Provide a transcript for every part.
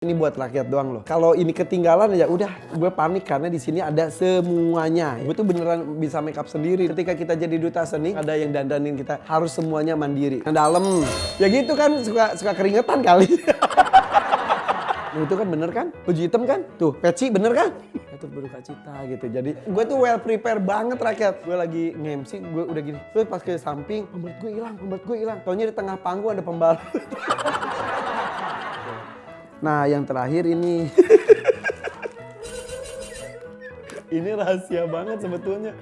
Ini buat rakyat doang loh. Kalau ini ketinggalan ya udah, gue panik karena di sini ada semuanya. Gue tuh beneran bisa make up sendiri. Ketika kita jadi duta seni, ada yang dandanin kita. Harus semuanya mandiri. Yang dalam, ya gitu kan suka keringetan kali. Nah, itu kan bener kan? Baju hitam kan? Tuh, peci bener kan? Itu berduka cita gitu. Jadi gue tuh well prepare banget rakyat. Gue lagi nge-MC, gue udah gini. Terus pas ke samping, pembalut gue hilang. Taunya di tengah panggung ada pembalut. Nah, yang terakhir ini. Ini rahasia banget sebetulnya.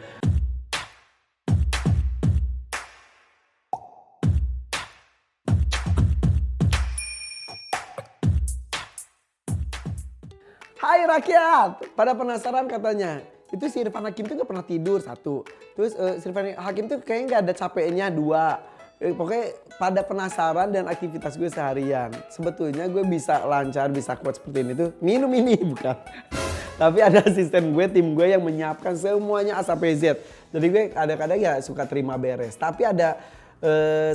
Hai rakyat! Pada penasaran katanya. Itu si Irfan Hakim tuh gak pernah tidur, satu. Terus si Irfan Hakim tuh kayaknya gak ada capeknya, dua. Pokoknya pada penasaran dan aktivitas gue seharian. Sebetulnya gue bisa lancar, bisa kuat seperti ini tuh minum ini bukan. Tapi ada asisten gue, tim gue yang menyiapkan semuanya A sampai Z. Jadi gue kadang-kadang ya suka terima beres. Tapi ada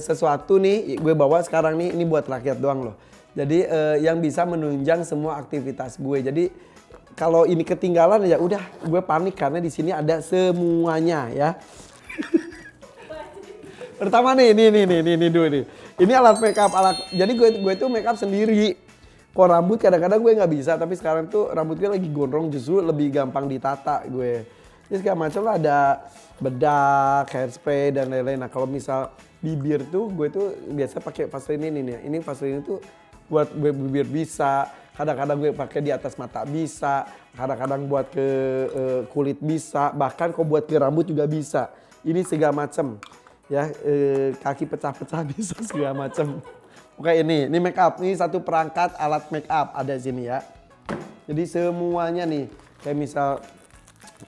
sesuatu nih gue bawa sekarang nih, ini buat rakyat doang loh. Jadi yang bisa menunjang semua aktivitas gue. Jadi kalau ini ketinggalan ya udah, gue panik karena di sini ada semuanya ya. Pertama nih dulu nih. Ini alat make up, jadi gue tuh make up sendiri. Kok rambut kadang-kadang gue nggak bisa, tapi sekarang tuh rambut gue lagi gondrong, justru lebih gampang ditata gue. Jadi segala macam lah, ada bedak, hairspray dan lain-lain. Nah kalau misal bibir tuh gue tuh biasa pakai Vaseline ini nih. Ini Vaseline tuh buat bibir bisa, kadang-kadang gue pakai di atas mata bisa, kadang-kadang buat ke kulit bisa, bahkan kok buat ke rambut juga bisa. Ini segala macam. Ya, kaki pecah-pecah bisa segala macam. Oke, ini make up, ini satu perangkat alat make up ada di sini ya. Jadi semuanya nih, kayak misal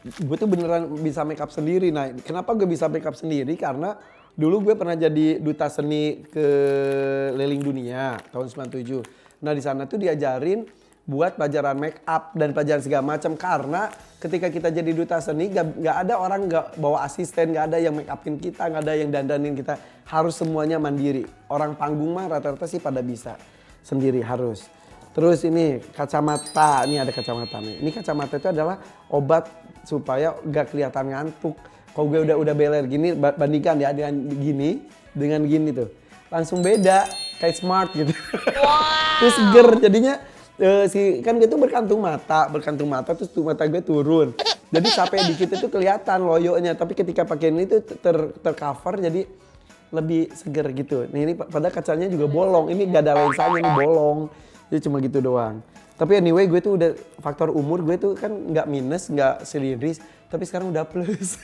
gue tuh beneran bisa make up sendiri. Nah, kenapa gue bisa make up sendiri? Karena dulu gue pernah jadi duta seni keliling dunia tahun 97. Nah, di sana tuh diajarin buat pelajaran make up dan pelajaran segala macam, karena ketika kita jadi duta seni gak ada orang gak bawa asisten, gak ada yang make upin kita, gak ada yang dandanin kita, harus semuanya mandiri. Orang panggung mah rata-rata sih pada bisa sendiri harus. Terus ini kacamata, ini ada kacamata nih. Ini kacamata itu adalah obat supaya gak kelihatan ngantuk. Kalau gue udah beler gini, bandingkan ya dengan gini tuh, langsung beda, kayak smart gitu. Wow. Terus seger jadinya. Kan gue tuh berkantung mata terus mata gue turun. Jadi capek dikit itu kelihatan loyonya, tapi ketika pakai ini tuh tercover jadi lebih seger gitu. Nah ini pada kacanya juga bolong, ini gak ada lensanya, ini bolong. Jadi cuma gitu doang. Tapi anyway gue tuh udah faktor umur, gue tuh kan nggak minus, nggak silindris, tapi sekarang udah plus.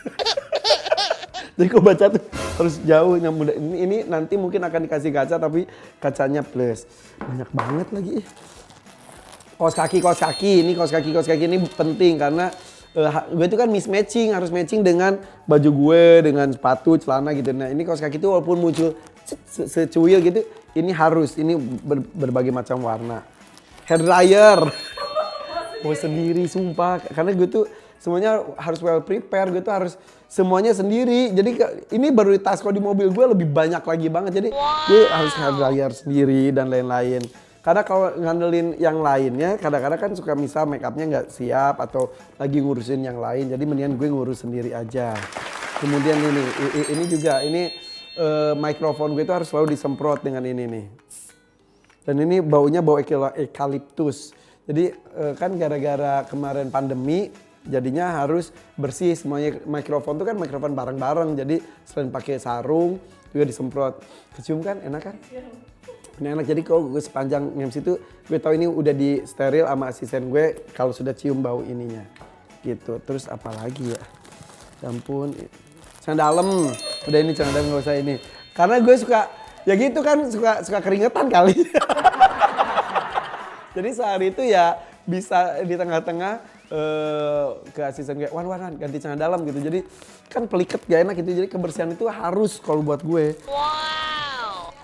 Jadi kok baca tuh harus jauh yang muda. Ini nanti mungkin akan dikasih kaca tapi kacanya plus. Banyak banget lagi. Kaos kaki ini penting karena gue itu kan mismatching, harus matching dengan baju gue, dengan sepatu, celana gitu. Nah ini kaos kaki itu walaupun muncul secuil gitu, ini harus, ini berbagai macam warna. Hair dryer, mau sendiri sumpah, karena gue tuh semuanya harus well prepare, gue tuh harus semuanya sendiri. Jadi ini baru di tas, kalau di mobil gue lebih banyak lagi banget, jadi gue harus hair dryer sendiri dan lain-lain. Karena kalau ngandelin yang lainnya, kadang-kadang kan suka misal make upnya nggak siap atau lagi ngurusin yang lain, jadi mendingan gue ngurus sendiri aja. Kemudian ini juga, ini mikrofon gue itu harus selalu disemprot dengan ini nih. Dan ini baunya bau eukaliptus. Jadi kan gara-gara kemarin pandemi, jadinya harus bersih semuanya. Mikrofon itu kan mikrofon bareng-bareng, jadi selain pakai sarung juga disemprot. Kecium kan, enak kan? Ini enak, jadi kalau gue sepanjang MC itu gue tahu ini udah di steril sama asisten gue kalau sudah cium bau ininya gitu. Terus apa lagi ya, ya ampun, celana dalam, udah ini celana dalam gak usah ini, karena gue suka ya gitu kan, suka keringetan kali. Jadi sehari itu ya bisa di tengah-tengah ke asisten gue, Wan ganti celana dalam gitu, jadi kan peliket gak enak gitu, jadi kebersihan itu harus kalau buat gue.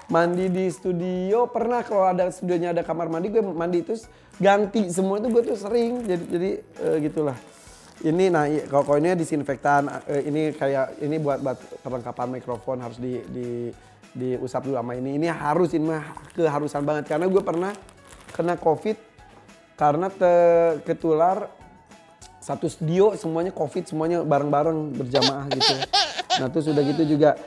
Mandi di studio pernah, kalau ada studionya ada kamar mandi gue mandi terus ganti semua itu gue tuh sering, jadi gitulah. Ini nah kalau ini disinfektan, ini kayak ini buat perlengkapan mikrofon harus diusap dulu sama ini harus, ini mah keharusan banget karena gue pernah kena COVID karena ketular satu studio semuanya COVID, semuanya bareng-bareng berjamaah gitu. Nah terus udah gitu juga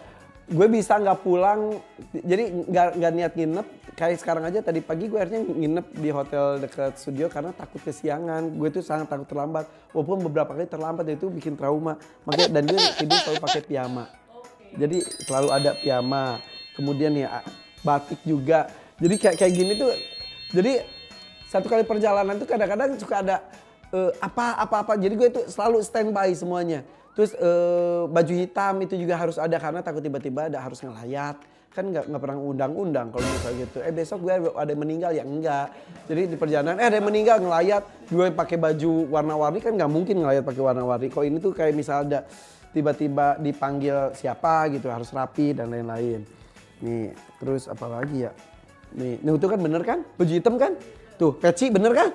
gue bisa nggak pulang, jadi nggak niat nginep. Kayak sekarang aja tadi pagi gue akhirnya nginep di hotel dekat studio karena takut kesiangan. Gue tuh sangat takut terlambat, walaupun beberapa kali terlambat itu bikin trauma. Makanya dan gue tidur selalu pakai piyama. Jadi selalu ada piyama. Kemudian nih batik juga. Jadi kayak gini tuh. Jadi satu kali perjalanan tuh kadang-kadang suka ada apa-apa. Jadi gue tuh selalu standby semuanya. Terus baju hitam itu juga harus ada karena takut tiba-tiba harus ngelayat. Kan nggak pernah undang-undang kalau misalnya gitu. Besok gue ada yang meninggal ya enggak. Jadi di perjalanan ada yang meninggal ngelayat. Gue pakai baju warna-warni kan nggak mungkin ngelayat pakai warna-warni. Kok ini tuh kayak misalnya ada tiba-tiba dipanggil siapa gitu harus rapi dan lain-lain. Nih terus apa lagi ya. Nih itu kan bener kan? Baju hitam kan? Tuh peci bener kan?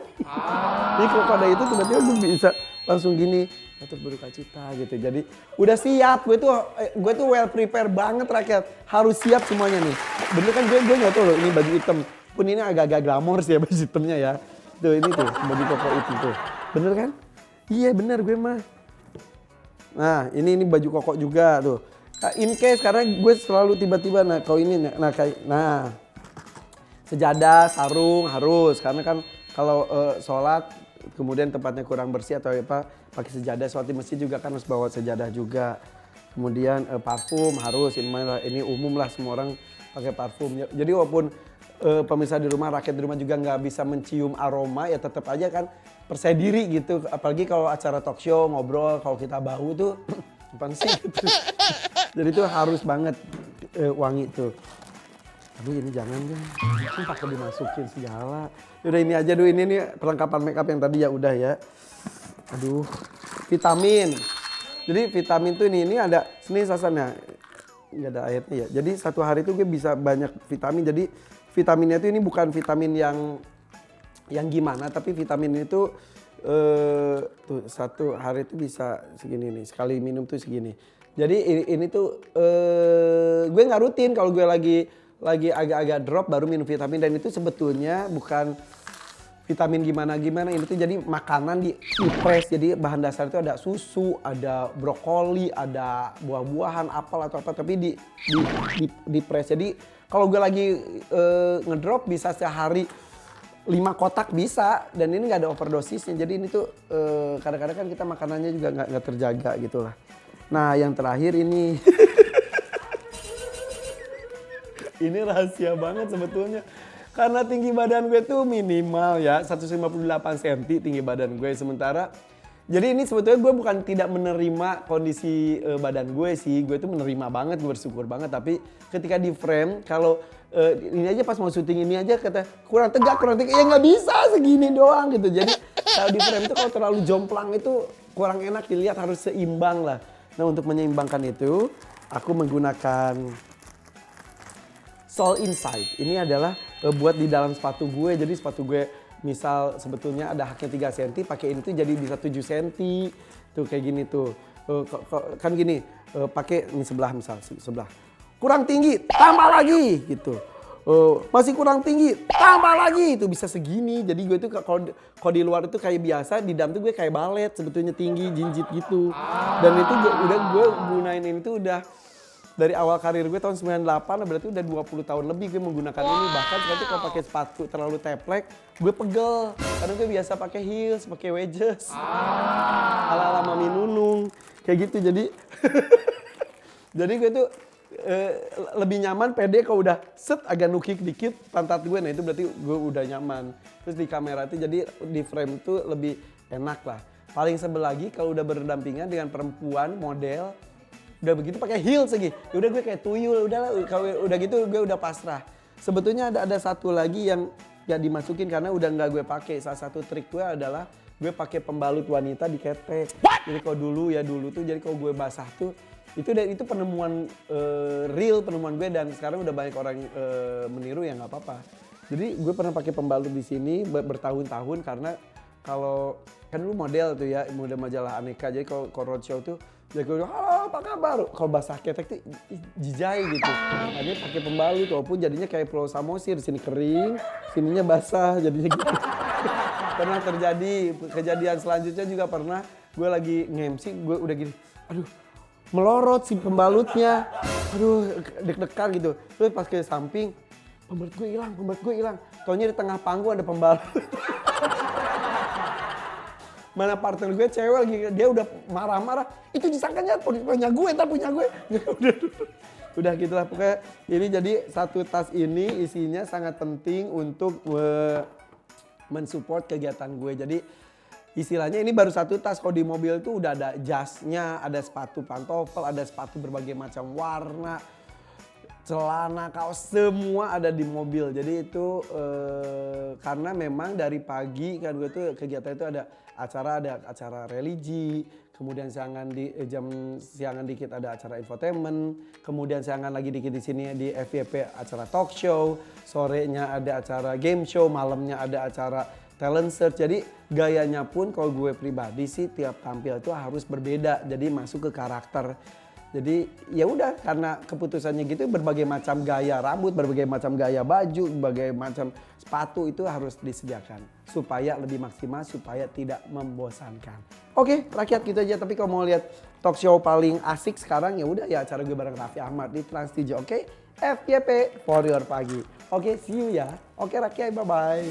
Jadi kalau ada itu tiba-tiba gue bisa langsung gini. Untuk berduka cita gitu. Jadi udah siap, gue tuh well prepare banget rakyat. Harus siap semuanya nih. Bener kan gue nggak tahu loh ini baju hitam. Pun ini agak-agak glamor sih ya baju hitamnya ya. Tuh ini tuh baju koko itu tuh. Bener kan? Iya bener gue mah. Nah ini baju koko juga tuh. In case karena gue selalu tiba-tiba sejadah, sarung harus karena kan kalau sholat kemudian tempatnya kurang bersih atau apa pakai sejadah, sholat di masjid juga kan harus bawa sejadah juga. Kemudian parfum harus, ini umum lah semua orang pakai parfum. Jadi walaupun pemirsa di rumah, rakyat di rumah juga nggak bisa mencium aroma ya tetap aja kan percaya diri gitu. Apalagi kalau acara talk show ngobrol kalau kita bau tuh apaan sih gitu. Jadi itu harus banget wangi tuh. Aduh ini jangan deh, pakai dimasukin segala. Udah ini aja dulu, ini nih perlengkapan makeup yang tadi ya udah ya. Aduh, vitamin. Jadi vitamin tuh ini ada sini sasannya, nggak ada airnya ya. Jadi satu hari itu gue bisa banyak vitamin. Jadi vitaminnya tuh ini bukan vitamin yang gimana, tapi vitamin itu tuh satu hari itu bisa segini nih. Sekali minum tuh segini. Jadi ini tuh gue nggak rutin kalau gue lagi agak-agak drop baru minum vitamin, dan itu sebetulnya bukan vitamin gimana ini tuh jadi makanan di press. Jadi bahan dasar itu ada susu, ada brokoli, ada buah-buahan, apel atau apa, tapi di press. Jadi kalau gue lagi ngedrop bisa sehari 5 kotak bisa, dan ini nggak ada overdosisnya. Jadi ini tuh kadang-kadang kan kita makanannya juga nggak terjaga gitu lah. Nah yang terakhir ini ini rahasia banget sebetulnya. Karena tinggi badan gue tuh minimal ya 158 cm tinggi badan gue. Sementara jadi ini sebetulnya gue bukan tidak menerima kondisi badan gue sih. Gue tuh menerima banget, gue bersyukur banget. Tapi ketika di frame kalau ini aja pas mau syuting ini aja kata kurang tegak ya nggak bisa segini doang gitu. Jadi kalau di frame itu kalau terlalu jomplang itu kurang enak dilihat, harus seimbang lah. Nah untuk menyeimbangkan itu aku menggunakan Soul Inside. Ini adalah buat di dalam sepatu gue. Jadi sepatu gue misal sebetulnya ada haknya 3 cm, pakai ini tuh jadi bisa 7 cm. Tuh kayak gini tuh. Kan gini, pakai ini sebelah misal, sebelah. Kurang tinggi, tambah lagi gitu. Masih kurang tinggi, tambah lagi. Itu bisa segini. Jadi gue tuh kalau di luar itu kayak biasa, di dalam tuh gue kayak balet sebetulnya, tinggi, jinjit gitu. Dan itu gue gunain ini tuh udah dari awal karir gue tahun 98, berarti udah 20 tahun lebih gue menggunakan ini. Bahkan sekarang kalau pakai sepatu terlalu teplek, gue pegel. Karena gue biasa pakai heels, pakai wedges. Ala-ala Mami Nunung. Kayak gitu, jadi jadi gue tuh lebih nyaman pede kalau udah set agak nukik dikit pantat gue. Nah itu berarti gue udah nyaman. Terus di kamera itu jadi di frame itu lebih enak lah. Paling sebel lagi kalau udah berdampingan dengan perempuan model, udah begitu pakai heels lagi, ya udah gue kayak tuyul, udah gitu gue udah pasrah. Sebetulnya ada satu lagi yang gak dimasukin karena udah nggak gue pakai. Salah satu trik gue adalah gue pakai pembalut wanita di ketek. Jadi kalau dulu tuh, jadi kalau gue basah tuh itu penemuan real, penemuan gue, dan sekarang udah banyak orang meniru ya nggak apa-apa. Jadi gue pernah pakai pembalut di sini bertahun-tahun karena kalau kan dulu model tuh ya, model majalah Aneka, jadi kalau roadshow tuh jadi gue bilang, halo apa kabar? Kalau basah ketek tuh jijai gitu. Akhirnya pakai pembalut, walaupun jadinya kayak Pulau Samosir, sini kering, sininya basah, jadinya gitu. Pernah terjadi kejadian selanjutnya juga pernah gue lagi nge-MC, gue udah gini, aduh melorot si pembalutnya, aduh deg-degan gitu. Terus pas ke samping, pembalut gue hilang. Taunya di tengah panggung ada pembalut. Mana partner gue cewek lagi, dia udah marah-marah, itu disangkanya punya gue, ntar punya gue. Udah gitulah pokoknya. Ini jadi satu tas ini isinya sangat penting untuk mensupport kegiatan gue. Jadi istilahnya ini baru satu tas, kalau di mobil tuh udah ada jasnya, ada sepatu pantofel, ada sepatu berbagai macam warna, celana, kaos, semua ada di mobil. Jadi itu karena memang dari pagi kan gue tuh kegiatan itu ada acara religi, kemudian jam siangan dikit ada acara infotainment, kemudian siangan lagi dikit di sini di FYP acara talk show, sorenya ada acara game show, malamnya ada acara talent search. Jadi gayanya pun kalau gue pribadi sih tiap tampil itu harus berbeda, jadi masuk ke karakter. Jadi ya udah karena keputusannya gitu, berbagai macam gaya rambut, berbagai macam gaya baju, berbagai macam sepatu itu harus disediakan supaya lebih maksimal, supaya tidak membosankan. Oke, rakyat gitu aja. Tapi kalau mau lihat talk show paling asik sekarang ya udah ya acara gue bareng Raffi Ahmad di Trans 7. Oke, FYP for your pagi. Oke, see you ya. Oke rakyat, bye bye.